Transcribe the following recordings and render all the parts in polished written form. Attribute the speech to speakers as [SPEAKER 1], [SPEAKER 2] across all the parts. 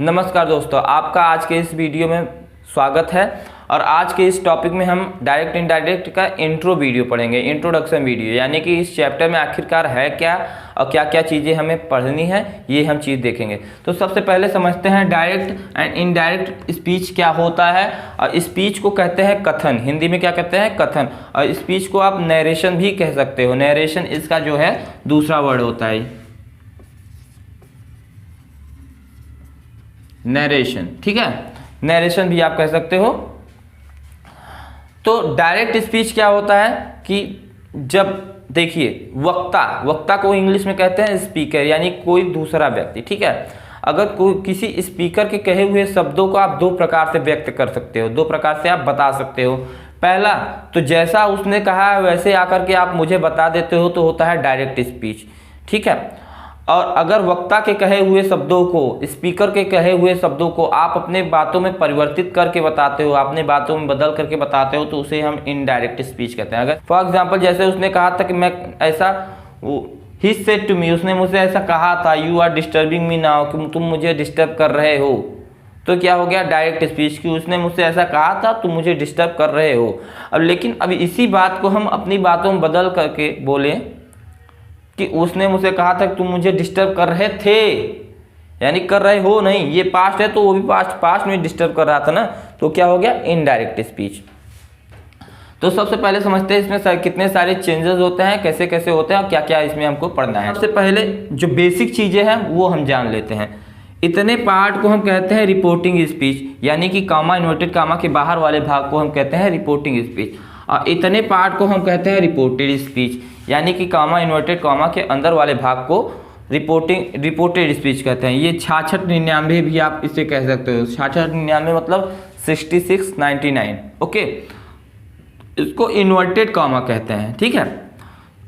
[SPEAKER 1] नमस्कार दोस्तों, आपका आज के इस वीडियो में स्वागत है। और आज के इस टॉपिक में हम डायरेक्ट इनडायरेक्ट का इंट्रो वीडियो पढ़ेंगे, इंट्रोडक्शन वीडियो, यानी कि इस चैप्टर में आखिरकार है क्या और क्या क्या चीज़ें हमें पढ़नी है, ये हम चीज़ देखेंगे। तो सबसे पहले समझते हैं डायरेक्ट एंड इनडायरेक्ट स्पीच क्या होता है। और स्पीच को कहते हैं कथन, हिंदी में क्या कहते हैं, कथन। और स्पीच को आप नरेशन भी कह सकते हो, नरेशन इसका जो है दूसरा वर्ड होता है, नरेशन। ठीक है, नरेशन भी आप कह सकते हो। तो डायरेक्ट स्पीच क्या होता है कि जब देखिए वक्ता को इंग्लिश में कहते हैं स्पीकर, यानी कोई दूसरा व्यक्ति। ठीक है, अगर कोई किसी स्पीकर के कहे हुए शब्दों को आप दो प्रकार से व्यक्त कर सकते हो, दो प्रकार से आप बता सकते हो। पहला तो जैसा उसने कहा वैसे आकर के आप मुझे बता देते हो, तो होता है डायरेक्ट स्पीच। ठीक है, और अगर वक्ता के कहे हुए शब्दों को, स्पीकर के कहे हुए शब्दों को आप अपने बातों में परिवर्तित करके बताते हो, अपने बातों में बदल करके बताते हो, तो उसे हम इनडायरेक्ट स्पीच कहते हैं। अगर फॉर एग्जांपल जैसे उसने कहा था कि मैं ऐसा, ही सेड टू मी, उसने मुझसे ऐसा कहा था, you are disturbing me now, कि तुम मुझे डिस्टर्ब कर रहे हो, तो क्या हो गया डायरेक्ट स्पीच की, उसने मुझसे ऐसा कहा था, तुम मुझे डिस्टर्ब कर रहे हो। अब लेकिन अब इसी बात को हम अपनी बातों में बदल करके बोले कि उसने मुझसे कहा था कि तुम मुझे डिस्टर्ब कर रहे थे, यानी कर रहे हो नहीं, ये पास्ट है तो वो भी पास्ट में डिस्टर्ब कर रहा था ना, तो क्या हो गया इनडायरेक्ट स्पीच। तो सबसे पहले समझते हैं इसमें कितने सारे चेंजेस होते हैं, कैसे कैसे होते हैं और क्या क्या इसमें हमको पढ़ना है। सबसे पहले जो बेसिक चीजें हैं वो हम जान लेते हैं। इतने पार्ट को हम कहते हैं रिपोर्टिंग स्पीच, यानी कि कामा इन्वर्टेड कामा के बाहर वाले भाग को हम कहते हैं रिपोर्टिंग स्पीच। और इतने पार्ट को हम कहते हैं रिपोर्टेड स्पीच, यानी कि कामा इन्वर्टेड कामा के अंदर वाले भाग को रिपोर्टेड स्पीच कहते हैं। ये 66-99 भी आप इसे कह सकते हो। 66-99 मतलब 66-99। ओके, इसको इन्वर्टेड कामा कहते हैं। ठीक है,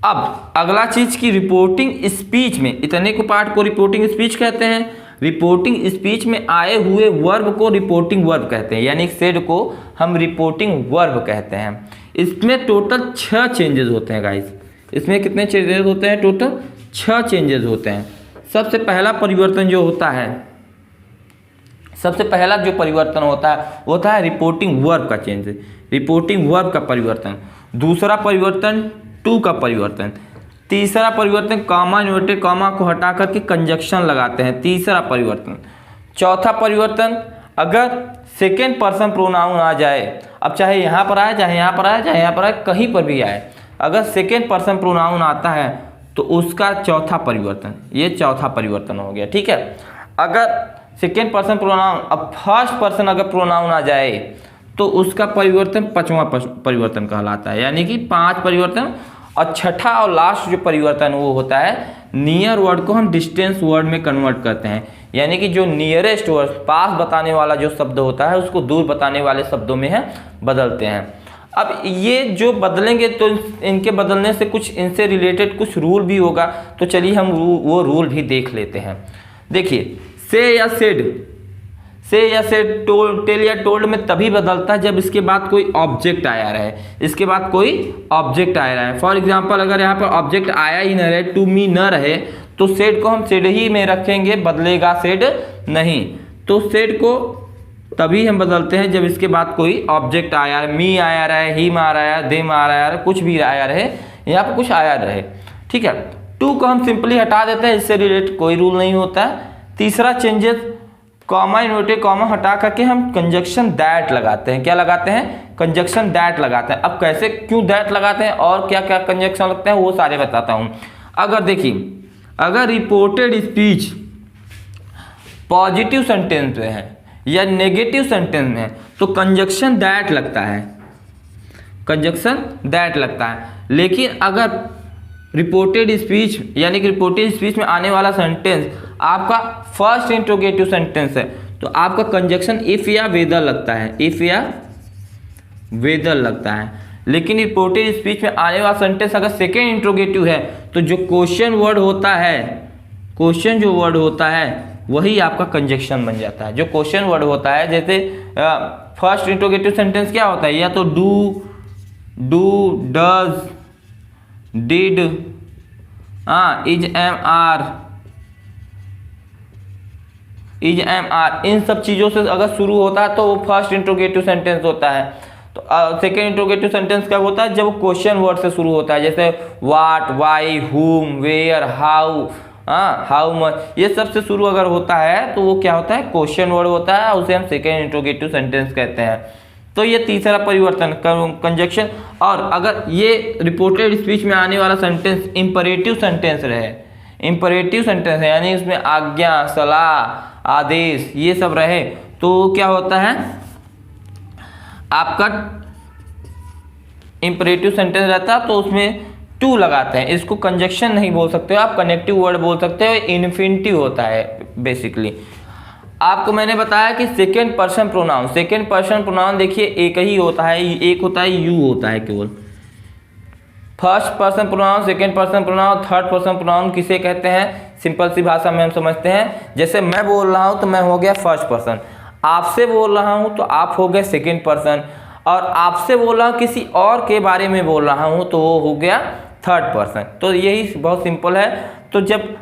[SPEAKER 1] अब अगला चीज की रिपोर्टिंग स्पीच में इतने को पार्ट को रिपोर्टिंग स्पीच कहते हैं। रिपोर्टिंग स्पीच में आए हुए वर्ब को रिपोर्टिंग वर्ब कहते हैं, यानी सेड को हम रिपोर्टिंग वर्ब कहते हैं। इसमें टोटल 6 चेंजेस होते हैं गाइस। इसमें कितने चेंजेस होते हैं, टोटल 6 चेंजेस होते हैं। सबसे पहला परिवर्तन जो होता है, सबसे पहला जो परिवर्तन होता है रिपोर्टिंग वर्ब का चेंज, रिपोर्टिंग वर्ब का परिवर्तन। दूसरा परिवर्तन टू का परिवर्तन। तीसरा परिवर्तन कामा इन्वर्टेड कामा को हटा करके कंजक्शन लगाते हैं, तीसरा परिवर्तन। चौथा परिवर्तन अगर सेकेंड पर्सन प्रोनाउन आ जाए, अब चाहे यहाँ पर आए, चाहे यहाँ पर आए, चाहे यहाँ पर आए, कहीं पर भी आए, अगर सेकेंड पर्सन प्रोनाउन आता है तो उसका चौथा परिवर्तन, ये चौथा परिवर्तन हो गया। ठीक है, अगर सेकेंड पर्सन प्रोनाउन, अब फर्स्ट पर्सन अगर प्रोनाउन आ जाए तो उसका परिवर्तन 5वां परिवर्तन कहलाता है, यानी कि 5 परिवर्तन। और छठा और लास्ट जो परिवर्तन वो होता है नियर वर्ड को हम डिस्टेंस वर्ड में कन्वर्ट करते हैं, यानी कि जो नियरेस्ट वर्ड, पास बताने वाला जो शब्द होता है उसको दूर बताने वाले शब्दों में है बदलते हैं। अब ये जो बदलेंगे तो इनके बदलने से कुछ इनसे रिलेटेड कुछ रूल भी होगा, तो चलिए हम वो रूल भी देख लेते हैं। देखिए, से या सेड, टेल या टोल्ड में तभी बदलता है जब इसके बाद कोई ऑब्जेक्ट आया रहे, इसके बाद कोई ऑब्जेक्ट आया रहे। फॉर एग्जांपल अगर यहाँ पर ऑब्जेक्ट आया ही न रहे, टू मी न रहे, तो सेड को हम सेड ही में रखेंगे, बदलेगा सेड नहीं। तो सेड को तभी हम बदलते हैं जब इसके बाद कोई ऑब्जेक्ट आया रहे, मी आया रहे, ही आ रहा है, देम आ रहा है, कुछ भी आया रहे, यहाँ पर कुछ आया रहे। ठीक है, टू को हम सिंपली हटा देते हैं, इससे रिलेटेड कोई रूल नहीं होता है। तीसरा चेंजेस कॉमा इन्वर्टेड कॉमा हटा करके हम कंजक्शन दैट लगाते हैं। क्या लगाते हैं, कंजक्शन दैट लगाते हैं। अब कैसे, क्यों दैट लगाते हैं और क्या क्या कंजक्शन लगते हैं वो सारे बताता हूं। अगर देखिए, अगर रिपोर्टेड स्पीच पॉजिटिव सेंटेंस में है या नेगेटिव सेंटेंस में है तो कंजक्शन दैट लगता है, कंजक्शन दैट लगता है। लेकिन अगर रिपोर्टेड स्पीच, यानी कि रिपोर्टेड स्पीच में आने वाला सेंटेंस आपका फर्स्ट इंट्रोगेटिव सेंटेंस है तो आपका कंजक्शन इफ या वेदर लगता है, इफ या वेदर लगता है। लेकिन रिपोर्टेड स्पीच में आने वाला सेंटेंस अगर सेकेंड इंट्रोगेटिव है तो जो क्वेश्चन वर्ड होता है, क्वेश्चन जो वर्ड होता है वही आपका कंजक्शन बन जाता है। जो क्वेश्चन वर्ड होता है, जैसे फर्स्ट इंट्रोगेटिव सेंटेंस क्या होता है, या तो do, does, did, is, am, are, is, am, are, इन सब चीज़ों से अगर शुरू होता है तो वो फर्स्ट इंट्रोगेटिव सेंटेंस होता है। तो सेकेंड इंट्रोगेटिव सेंटेंस कब होता है? जब वो क्वेश्चन वर्ड से शुरू होता है, जैसे व्हाट, वाई, हुम, वेयर, हाउ, हाउ मच, ये सब से शुरू अगर होता है तो वो क्या होता है? क्वेश्चन वर्ड होता है, उसे हम सेकेंड इंट्रोगेटिव सेंटेंस कहते हैं। तो ये तीसरा परिवर्तन कंजक्शन। और अगर ये रिपोर्टेड स्पीच में आने वाला सेंटेंस इंपरेटिव सेंटेंस रहे, इंपरेटिव सेंटेंस है यानी उसमें आज्ञा, सलाह, आदेश ये सब रहे, तो क्या होता है? आपका इंपरेटिव सेंटेंस रहता है तो उसमें टू लगाते हैं। इसको कंजक्शन नहीं बोल सकते हो आप, कनेक्टिव वर्ड बोल सकते हो, इन्फिनिटिव होता है बेसिकली। आपको मैंने बताया कि second person pronoun, second person pronoun देखिए एक ही होता है, एक होता है यू होता है केवल। First person pronoun, second person pronoun, third person pronoun किसे कहते हैं? सिंपल सी भाषा में हम समझते हैं, जैसे मैं बोल रहा हूं तो मैं हो गया फर्स्ट पर्सन, आपसे बोल रहा हूं तो आप हो गए सेकेंड पर्सन, और आपसे बोल रहा हूं किसी और के बारे में बोल रहा हूं तो वो हो गया थर्ड पर्सन। तो यही बहुत सिंपल है। तो जब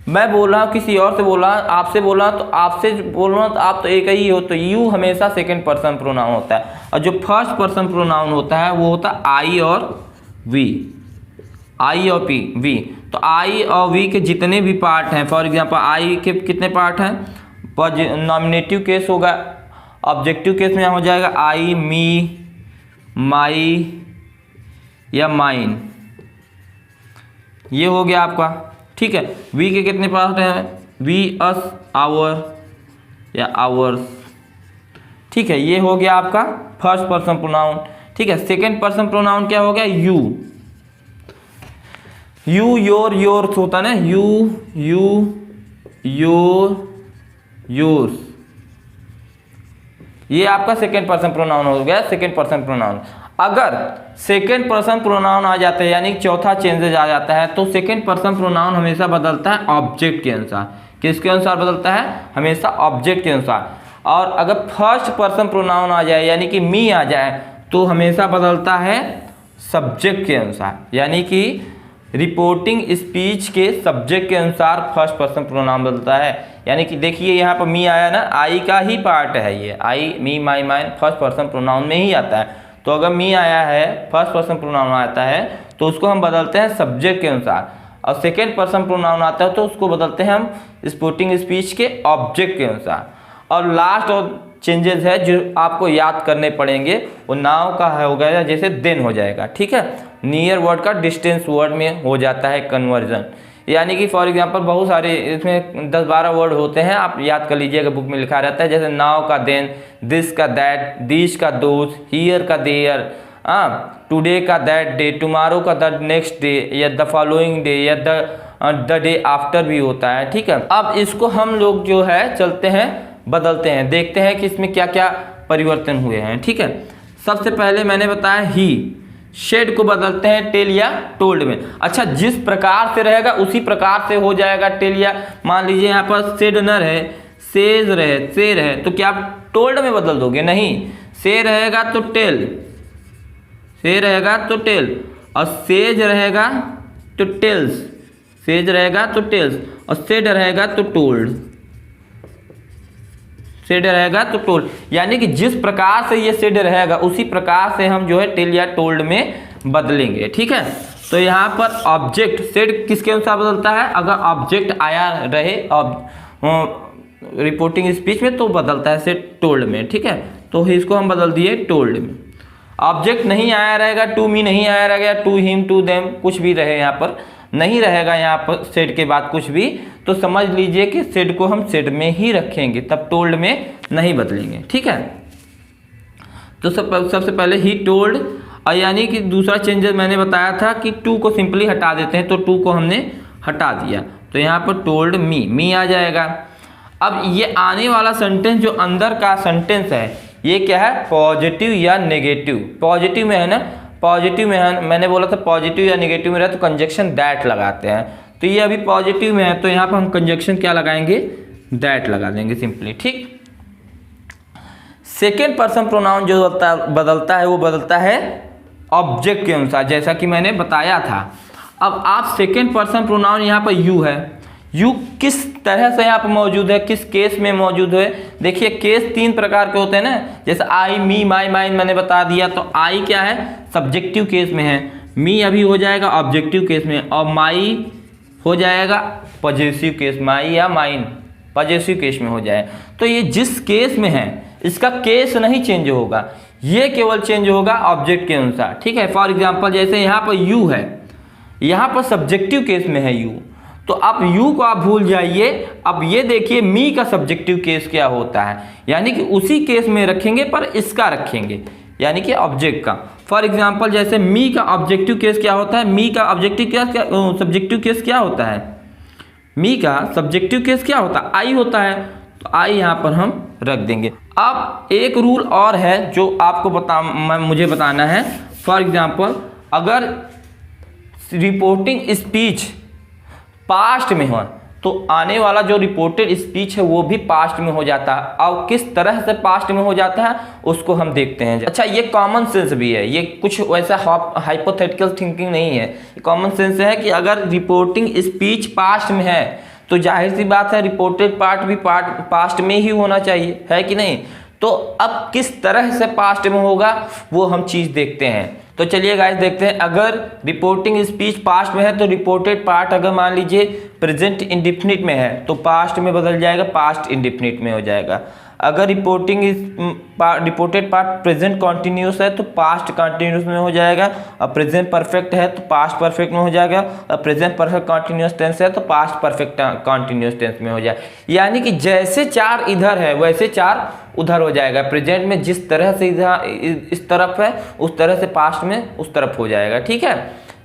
[SPEAKER 1] मैं बोल रहा हूँ किसी और से बोल रहा हूँ, आपसे बोल रहा हूँ तो आपसे बोल रहा हूँ तो आप तो एक ही हो, तो यू हमेशा सेकेंड पर्सन प्रोनाउन होता है। और जो फर्स्ट पर्सन प्रोनाउन होता है वो होता है आई और वी, आई और पी, वी। तो आई और वी के जितने भी पार्ट हैं, फॉर एग्जांपल आई के कितने पार्ट हैं? नॉमिनेटिव केस होगा, ऑब्जेक्टिव केस में हो जाएगा आई, मी, माई या माइन, ये हो गया आपका। ठीक है, वी के कितने पार्ट हैं? वी, अस, आवर या आवर्स। ठीक है, ये हो गया आपका फर्स्ट पर्सन प्रोनाउन। ठीक है, सेकेंड पर्सन प्रोनाउन क्या हो गया? यू, यू, योर, योर्स होता है ना, यू, योर, योर्स, ये आपका सेकेंड पर्सन प्रोनाउन हो गया, सेकेंड पर्सन प्रोनाउन। अगर सेकेंड पर्सन प्रोनाउन आ जाता है यानी चौथा चेंजेज आ जाता है तो सेकेंड पर्सन प्रोनाउन हमेशा बदलता है ऑब्जेक्ट के अनुसार। किसके अनुसार बदलता है? हमेशा ऑब्जेक्ट के अनुसार। और अगर फर्स्ट पर्सन प्रोनाउन आ जाए यानी कि मी आ जाए तो हमेशा बदलता है सब्जेक्ट के अनुसार, यानी कि रिपोर्टिंग स्पीच के सब्जेक्ट के अनुसार फर्स्ट पर्सन प्रोनाउन बदलता है। यानी कि देखिए यहाँ पर मी आया ना, आई का ही पार्ट है ये, आई, मी, माई, माइन फर्स्ट पर्सन प्रोनाउन में ही आता है। तो अगर मी आया है, फर्स्ट पर्सन प्रोनाउन आता है तो उसको हम बदलते हैं सब्जेक्ट के अनुसार, और सेकेंड पर्सन प्रोनाउन आता है तो उसको बदलते हैं हम रिपोर्टिंग स्पीच के ऑब्जेक्ट के अनुसार। और लास्ट और चेंजेस है जो आपको याद करने पड़ेंगे, वो नाउ का हो गया जैसे देन हो जाएगा। ठीक है, नियर वर्ड का डिस्टेंस वर्ड में हो जाता है कन्वर्जन। यानी कि फॉर एग्जांपल बहुत सारे इसमें 10-12 वर्ड होते हैं, आप याद कर लीजिएगा, बुक में लिखा रहता है। जैसे नाउ का देन, दिस का दैट, दिस का दोस, हियर का देयर, टुडे का दैट डे, टुमारो का द नेक्स्ट डे या द फॉलोइंग डे या द डे आफ्टर भी होता है। ठीक है, अब इसको हम लोग जो है चलते हैं बदलते हैं, देखते हैं कि इसमें क्या क्या परिवर्तन हुए हैं। ठीक है, सबसे पहले मैंने बताया ही, शेड को बदलते हैं टेल या टोल्ड में। अच्छा, जिस प्रकार से रहेगा उसी प्रकार से हो जाएगा टेल या, मान लीजिए यहाँ पर सेड न रहे, सेज रहे, से रहे, तो क्या आप टोल्ड में बदल दोगे? नहीं, से रहेगा तो टेल, से रहेगा तो टेल, और सेज रहेगा तो टेल्स, सेज रहेगा तो टेल्स, और सेड रहेगा तो टोल्ड, सेड रहेगा तो टोल्ड। यानी कि जिस प्रकार से ये सेड रहेगा उसी प्रकार से हम जो है टेल या टोल्ड में बदलेंगे। ठीक है, तो यहाँ पर ऑब्जेक्ट सेड किसके अनुसार बदलता है? अगर ऑब्जेक्ट आया रहे रिपोर्टिंग स्पीच में तो बदलता है सेड टोल्ड में। ठीक है, तो इसको हम बदल दिए टोल्ड में। ऑब्जेक्ट नहीं आया रहेगा, टू मी नहीं आया रहेगा, टू हिम, टू देम, कुछ भी रहे यहाँ पर नहीं रहेगा, यहाँ पर सेड के बाद कुछ भी, तो समझ लीजिए कि सेड को हम सेड में ही रखेंगे, तब टोल्ड में नहीं बदलेंगे। ठीक है, तो सबसे पहले ही टोल्ड, और यानी कि दूसरा चेंजेस मैंने बताया था कि टू को सिंपली हटा देते हैं, तो टू को हमने हटा दिया, तो यहाँ पर टोल्ड मी, मी आ जाएगा। अब ये आने वाला सेंटेंस जो अंदर का सेंटेंस है ये क्या है? पॉजिटिव या नेगेटिव। पॉजिटिव में है ना, पॉजिटिव में है, मैंने बोला था पॉजिटिव या नेगेटिव में रहे तो कंजक्शन दैट लगाते हैं, तो ये अभी पॉजिटिव में है तो यहाँ पर हम कंजक्शन क्या लगाएंगे? दैट लगा देंगे सिंपली। ठीक, सेकेंड पर्सन प्रोनाउन जो बदलता है वो बदलता है ऑब्जेक्ट के अनुसार, जैसा कि मैंने बताया था। अब आप सेकेंड पर्सन प्रोनाउन यहाँ पर यू है, यू किस तरह से यहाँ पर मौजूद है, किस केस में मौजूद है। देखिए केस 3 प्रकार के होते हैं ना, जैसे आई, मी, माई, माइन मैंने बता दिया। तो आई क्या है, सब्जेक्टिव केस में है, मी अभी हो जाएगा ऑब्जेक्टिव केस में, और माई हो जाएगा पॉजिटिव केस, माई या माइन पॉजिटिव केस में हो जाए। तो ये जिस केस में है इसका केस नहीं चेंज होगा, ये केवल चेंज होगा ऑब्जेक्ट के अनुसार, ठीक है। फॉर एग्जांपल जैसे यहाँ पर यू है, यहाँ पर सब्जेक्टिव केस में है यू, तो आप यू को आप भूल जाइए। अब ये देखिए मी का सब्जेक्टिव केस क्या होता है, यानी कि उसी केस में रखेंगे पर इसका रखेंगे, यानी कि ऑब्जेक्ट का। फॉर एग्जांपल जैसे मी का ऑब्जेक्टिव केस क्या होता है, मी का ऑब्जेक्टिव केस क्या, सब्जेक्टिव केस क्या होता है, मी का सब्जेक्टिव केस क्या होता है, आई होता है। तो आई यहाँ पर हम रख देंगे। अब एक रूल और है जो आपको मुझे बताना है। फॉर एग्जांपल अगर रिपोर्टिंग स्पीच पास्ट में हो तो आने वाला जो रिपोर्टेड स्पीच है वो भी पास्ट में हो जाता है। और किस तरह से पास्ट में हो जाता है उसको हम देखते हैं। अच्छा, ये कॉमन सेंस भी है, ये कुछ वैसा हाइपोथेटिकल थिंकिंग नहीं है, कॉमन सेंस है कि अगर रिपोर्टिंग स्पीच पास्ट में है तो जाहिर सी बात है रिपोर्टेड पार्ट भी पास्ट में ही होना चाहिए, है कि नहीं। तो अब किस तरह से पास्ट में होगा वो हम चीज़ देखते हैं। तो चलिए गाइस देखते हैं, अगर रिपोर्टिंग स्पीच पास्ट में है तो रिपोर्टेड पार्ट अगर मान लीजिए प्रेजेंट इंडेफिनिट में है तो पास्ट में बदल जाएगा, पास्ट इंडेफिनिट में हो जाएगा। अगर रिपोर्टेड पार्ट प्रेजेंट कॉन्टिन्यूस है तो पास्ट कॉन्टिन्यूस में हो जाएगा, और प्रेजेंट परफेक्ट है तो पास्ट परफेक्ट में हो जाएगा, और प्रेजेंट परफेक्ट कॉन्टिन्यूस टेंस है तो पास्ट परफेक्ट कॉन्टिन्यूस टेंस में हो जाएगा। यानी कि जैसे 4 इधर है वैसे 4 उधर हो जाएगा। प्रेजेंट में जिस तरह से इधर इस तरफ है उस तरह से पास्ट में उस तरफ हो जाएगा, ठीक है।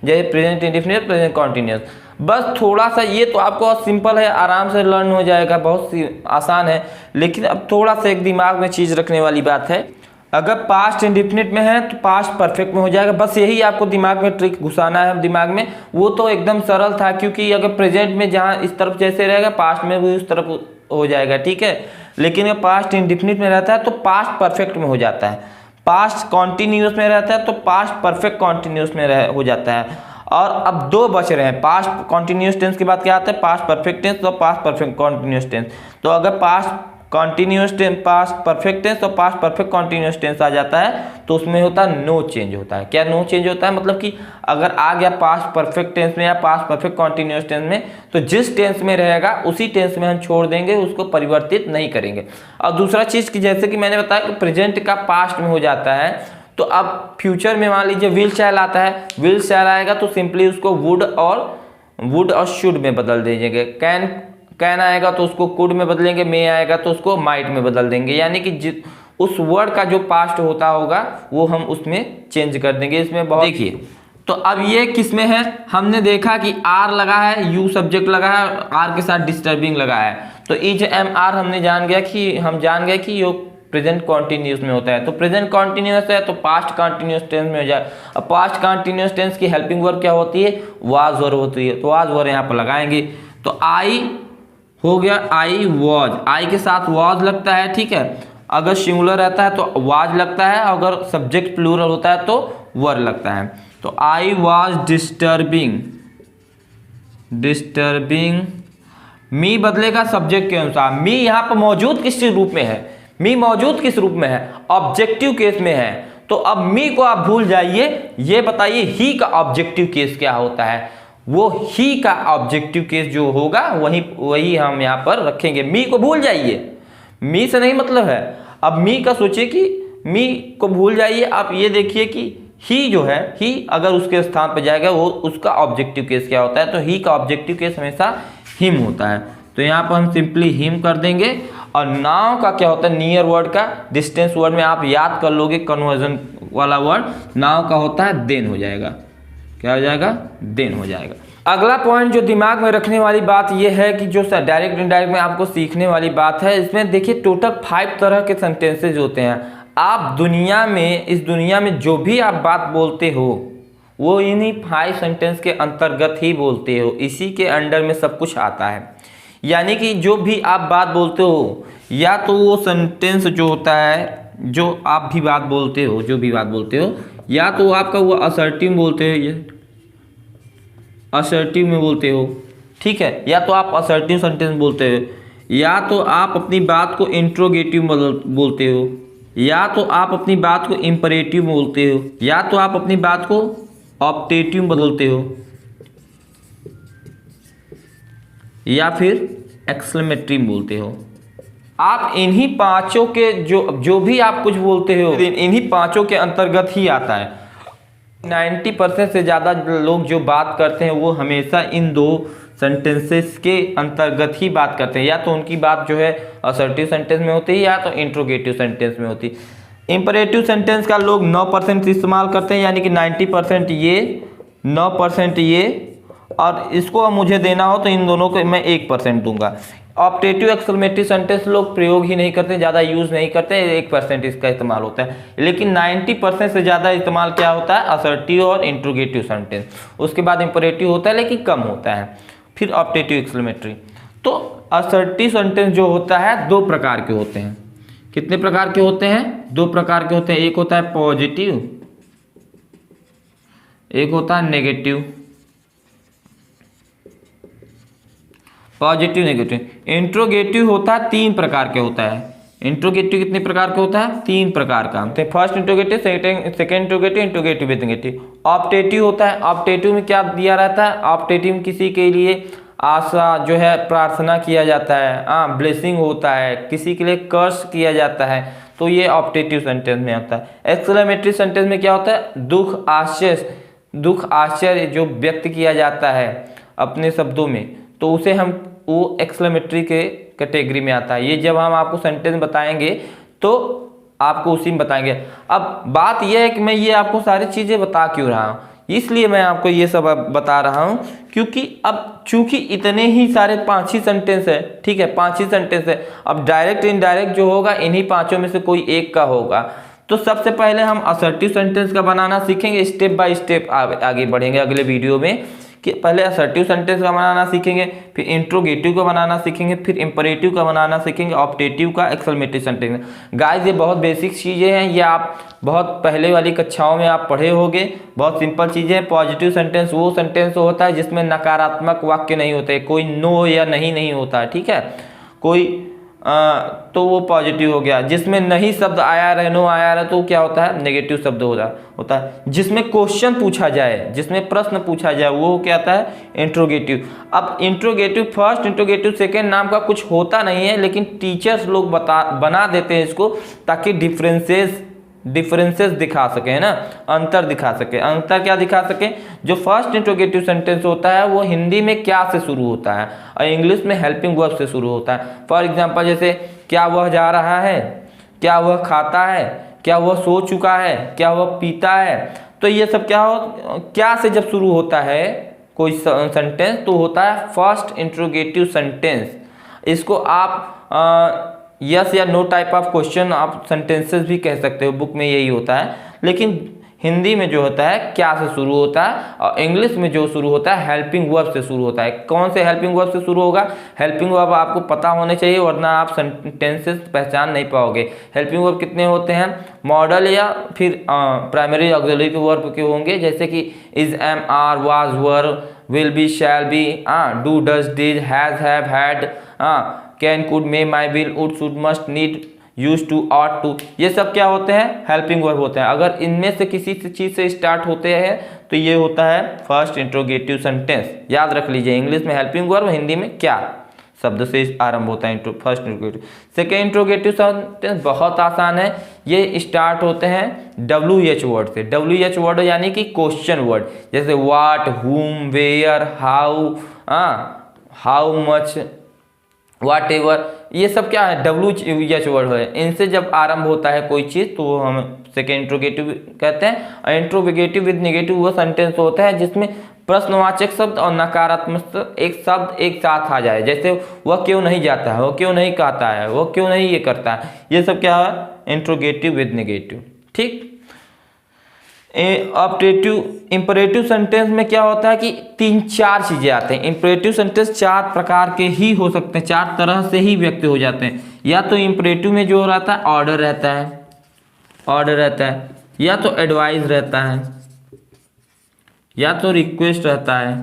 [SPEAKER 1] जैसे प्रेजेंट इंडेफिनिट, प्रेजेंट कॉन्टिन्यूस। बस थोड़ा सा ये तो आपको सिंपल है, आराम से लर्न हो जाएगा, बहुत सी आसान है। लेकिन अब थोड़ा सा एक दिमाग में चीज़ रखने वाली बात है, अगर पास्ट इंडेफिनिट में है तो पास्ट परफेक्ट में हो जाएगा। बस यही आपको दिमाग में ट्रिक घुसाना है दिमाग में। वो तो एकदम सरल था, क्योंकि अगर प्रेजेंट में जहाँ इस तरफ जैसे रहेगा पास्ट में भी उस तरफ हो जाएगा, ठीक है। लेकिन अगर पास्ट इंडेफिनिट में रहता है तो पास्ट परफेक्ट में हो जाता है, पास्ट कॉन्टिन्यूस में रहता है तो पास्ट परफेक्ट कॉन्टिन्यूस में हो जाता है। और अब 2 बच रहे हैं, पास्ट कॉन्टिन्यूस टेंस के बाद क्या आता है, पास्ट परफेक्ट टेंस और पास्ट परफेक्ट कॉन्टिन्यूस टेंस। तो अगर past continuous tense, past perfect tense और पास्ट परफेक्ट कॉन्टिन्यूस टेंस आ जाता है तो उसमें होता है नो चेंज होता है। क्या नो चेंज होता है, मतलब कि अगर आ गया पास्ट परफेक्ट टेंस में या पास्ट परफेक्ट कॉन्टिन्यूस टेंस में तो जिस टेंस में रहेगा उसी टेंस में हम छोड़ देंगे, उसको परिवर्तित नहीं करेंगे। और दूसरा चीज़ कि जैसे कि मैंने बताया कि प्रेजेंट का पास्ट में हो जाता है, तो अब फ्यूचर में मान लीजिए विल शैल आता है, विल शैल आएगा तो सिंपली उसको वुड और शुड में बदल दीजिएगा। कैन आएगा तो उसको कुड में बदलेंगे, मे आएगा तो उसको माइट में बदल देंगे। यानी कि उस वर्ड का जो पास्ट होता होगा वो हम उसमें चेंज कर देंगे। इसमें बहुत देखिए, तो अब ये किस में है, हमने देखा कि आर लगा है, यू सब्जेक्ट लगा है, आर के साथ डिस्टर्बिंग लगा है। तो इज एम आर हम जान गए कि ये प्रेजेंट कॉन्टिन्यूस में होता है। तो प्रेजेंट कॉन्टिन्यूस है तो पास्ट कॉन्टिन्यूस टेंस में हो जाए। अब पास्ट कॉन्टिन्यूस टेंस की हेल्पिंग वर्ब क्या होती है, वाज वर्ब होती है। तो वाज वर्ब यहाँ पर लगाएंगे। तो आई हो गया, आई वॉज, आई के साथ वॉज लगता है, ठीक है। अगर सिंगुलर रहता है तो वाज लगता है, अगर सब्जेक्ट प्लूरल होता है तो वर लगता है। तो आई वॉज डिस्टर्बिंग, मी बदलेगा सब्जेक्ट के अनुसार। मी यहाँ पर मौजूद किस रूप में है, मी मौजूद किस रूप में है, ऑब्जेक्टिव केस में है। तो अब मी को आप भूल जाइए, ये बताइए ही का ऑब्जेक्टिव केस क्या होता है। वो ही का ऑब्जेक्टिव केस जो होगा वही हम यहाँ पर रखेंगे। मी को भूल जाइए, मी से नहीं मतलब है। अब मी का सोचिए कि मी को भूल जाइए, आप ये देखिए कि ही जो है, ही अगर उसके स्थान पर जाएगा वो उसका ऑब्जेक्टिव केस क्या होता है। तो ही का ऑब्जेक्टिव केस हमेशा हिम होता है। तो यहाँ पर हम सिंपली हिम कर देंगे। और नाउ का क्या होता है, नियर वर्ड का, डिस्टेंस वर्ड में आप याद कर लोगे कन्वर्जन वाला वर्ड। नाउ का होता है देन हो जाएगा, क्या हो जाएगा, देन हो जाएगा। अगला पॉइंट जो दिमाग में रखने वाली बात यह है कि जो डायरेक्ट इनडायरेक्ट में आपको सीखने वाली बात है, इसमें देखिए टोटल 5 तरह के सेंटेंसेज होते हैं। आप इस दुनिया में जो भी आप बात बोलते हो वो इन्हीं 5 सेंटेंस के अंतर्गत ही बोलते हो, इसी के अंडर में सब कुछ आता है। यानी कि जो भी आप बात बोलते हो, या तो वो सेंटेंस जो होता है जो आप भी बात बोलते हो, जो भी बात बोलते हो, या तो आपका वो असर्टिव बोलते हो, ये असर्टिव में बोलते हो, ठीक है, या तो आप असर्टिव सेंटेंस बोलते हो, या तो आप अपनी बात को इंट्रोगेटिव बोलते हो, या तो आप अपनी बात को इंपरेटिव बोलते हो, या तो आप अपनी बात को ऑप्टेटिव बदलते हो, या फिर एक्सक्लेमेटरी बोलते हो। आप इन्हीं पांचों के जो भी आप कुछ बोलते हो इन्हीं पांचों के अंतर्गत ही आता है। 90% से ज़्यादा लोग जो बात करते हैं वो हमेशा इन दो सेंटेंसेस के अंतर्गत ही बात करते हैं, या तो उनकी बात जो है असर्टिव सेंटेंस में होती है या तो इंट्रोगेटिव सेंटेंस में होती है। इंपरेटिव सेंटेंस का लोग 9% इस्तेमाल करते हैं, यानी कि 90% ये 9% ये, और इसको अब मुझे देना हो तो इन दोनों को मैं 1% दूंगा। ऑप्टेटिव एक्सक्लेमेटरी सेंटेंस लोग प्रयोग ही नहीं करते, ज़्यादा यूज़ नहीं करते, 1% इसका इस्तेमाल होता है। लेकिन 90% से ज़्यादा इस्तेमाल क्या होता है, असर्टिव और इंट्रोगेटिव सेंटेंस। उसके बाद इंपरेटिव होता है लेकिन कम होता है, फिर ऑप्टेटिव एक्सक्लेमेटरी। तो असर्टिव सेंटेंस जो होता है दो प्रकार के होते हैं। कितने प्रकार के होते हैं? दो प्रकार के होते हैं। एक होता है पॉजिटिव, एक होता है नेगेटिव। Positive negative. इंट्रोगेटिव होता है 3 प्रकार के होता है। इंट्रोगेटिव कितने प्रकार का होता है? 3 प्रकार का। तो first interrogative, second interrogative, interrogative with negative. Optative होता है। ऑप्टेटिव में क्या दिया रहता है? ऑप्टेटिव में किसी के लिए आशा जो है प्रार्थना किया जाता है, ब्लेसिंग होता है, किसी के लिए कर्स किया जाता है, तो ये ऑप्टेटिव सेंटेंस में आता है। एक्सक्लेमेटरी सेंटेंस में क्या होता है? दुख आश्चर्य जो व्यक्त किया जाता है अपने शब्दों में, तो उसे हम वो एक्सक्लेमेटरी के कैटेगरी में आता है। ये जब हम आपको सेंटेंस बताएंगे तो आपको उसी में बताएंगे। अब बात यह है कि मैं ये आपको सारी चीज़ें बता क्यों रहा हूँ, इसलिए मैं आपको ये सब बता रहा हूँ क्योंकि अब चूंकि इतने ही सारे 5 ही सेंटेंस है, ठीक है, 5 ही सेंटेंस है। अब डायरेक्ट इनडायरेक्ट जो होगा इन्हीं पांचों में से कोई एक का होगा। तो सबसे पहले हम असर्टिव सेंटेंस का बनाना सीखेंगे, स्टेप बाय स्टेप आगे बढ़ेंगे अगले वीडियो में, कि पहले असर्टिव सेंटेंस का बनाना सीखेंगे, फिर इंट्रोगेटिव का बनाना सीखेंगे, फिर इंपरेटिव का बनाना सीखेंगे, ऑप्टेटिव का, एक्सक्लेमेटरी सेंटेंस। गाइस ये बहुत बेसिक चीज़ें हैं, ये आप बहुत पहले वाली कक्षाओं में आप पढ़े होंगे, बहुत सिंपल चीज़ें हैं। पॉजिटिव सेंटेंस वो सेंटेंस होता है जिसमें नकारात्मक वाक्य नहीं होते, कोई नो या नहीं होता है, ठीक है, कोई तो वो पॉजिटिव हो गया। जिसमें नहीं शब्द आया रहे, नो आया रहे, तो क्या होता है? नेगेटिव शब्द होता है। जिसमें क्वेश्चन पूछा जाए, जिसमें प्रश्न पूछा जाए, वो क्या आता है? इंट्रोगेटिव। अब इंट्रोगेटिव फर्स्ट, इंट्रोगेटिव सेकेंड नाम का कुछ होता नहीं है, लेकिन टीचर्स लोग बना देते हैं इसको ताकि डिफरेंसेस दिखा सके, है ना, अंतर दिखा सके। अंतर क्या दिखा सके? जो फर्स्ट इंट्रोगेटिव सेंटेंस होता है वो हिंदी में क्या से शुरू होता है और इंग्लिश में हेल्पिंग वर्ब से शुरू होता है। फॉर एग्जांपल जैसे क्या वह जा रहा है, क्या वह खाता है, क्या वह सो चुका है, क्या वह पीता है, तो ये सब क्या से जब शुरू होता है कोई सेंटेंस तो होता है फर्स्ट इंट्रोगेटिव सेंटेंस। इसको आप यस या नो टाइप ऑफ क्वेश्चन आप सेंटेंसेस भी कह सकते हो, बुक में यही होता है। लेकिन हिंदी में जो होता है क्या से शुरू होता है, और इंग्लिश में जो शुरू होता है हेल्पिंग वर्ब से शुरू होता है। कौन से हेल्पिंग वर्ब से शुरू होगा? हेल्पिंग वर्ब आपको पता होने चाहिए, वरना आप सेंटेंसेस पहचान नहीं पाओगे। हेल्पिंग वर्ब कितने होते हैं? मॉडल या फिर प्राइमरी ऑक्सिलरी वर्ब के होंगे, जैसे कि is, am, are, was, were, will be, shall be, do, does, did, has, have, had, can, could, may, might, will, would, should, must, need, use to, ought to, ये सब क्या होते हैं? Helping verb होते हैं। अगर इनमें से किसी चीज से स्टार्ट होते हैं तो ये होता है फर्स्ट इंट्रोगेटिव सेंटेंस। याद रख लीजिए, इंग्लिश में हेल्पिंग वर्ब, हिंदी में क्या शब्द से आरंभ होता है first interrogative. Second interrogative sentence बहुत आसान है, ये स्टार्ट होते हैं WH वर्ड से। WH वर्ड यानी कि क्वेश्चन वर्ड, जैसे what, whom, where, how much, whatever, ये सब क्या है? WH वर्ड है। इनसे जब आरंभ होता है कोई चीज़ तो हम सेकेंड इंट्रोगेटिव कहते हैं। और इंट्रोगेटिव विद नेगेटिव वो सेंटेंस होता है जिसमें प्रश्नवाचक शब्द और नकारात्मक एक शब्द एक साथ आ जाए, जैसे वह क्यों नहीं जाता है, वह क्यों नहीं कहता है, वह क्यों नहीं ये करता है, ये सब क्या है? इंट्रोगेटिव विद नेगेटिव, ठीक। ऑप्टेटिव इंपरेटिव सेंटेंस में क्या होता है कि 3-4 चीजें आते हैं। इंपरेटिव सेंटेंस 4 प्रकार के ही हो सकते हैं, 4 तरह से ही व्यक्त हो जाते हैं। या तो इंपरेटिव में जो रहता है ऑर्डर रहता है, या तो एडवाइस रहता है, या तो रिक्वेस्ट रहता है,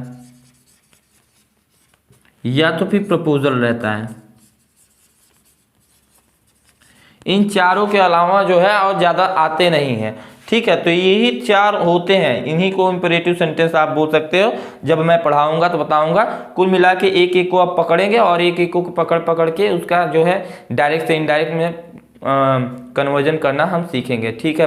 [SPEAKER 1] या तो फिर प्रपोजल रहता है। इन चारों के अलावा जो है और ज़्यादा आते नहीं हैं। ठीक है, तो यही 4 होते हैं, इन्हीं को इंपेरेटिव सेंटेंस आप बोल सकते हो। जब मैं पढ़ाऊंगा तो बताऊंगा। कुल मिला के एक एक को आप पकड़ेंगे और एक एक को पकड़ पकड़ के उसका जो है डायरेक्ट से इनडायरेक्ट में कन्वर्जन करना हम सीखेंगे। ठीक है।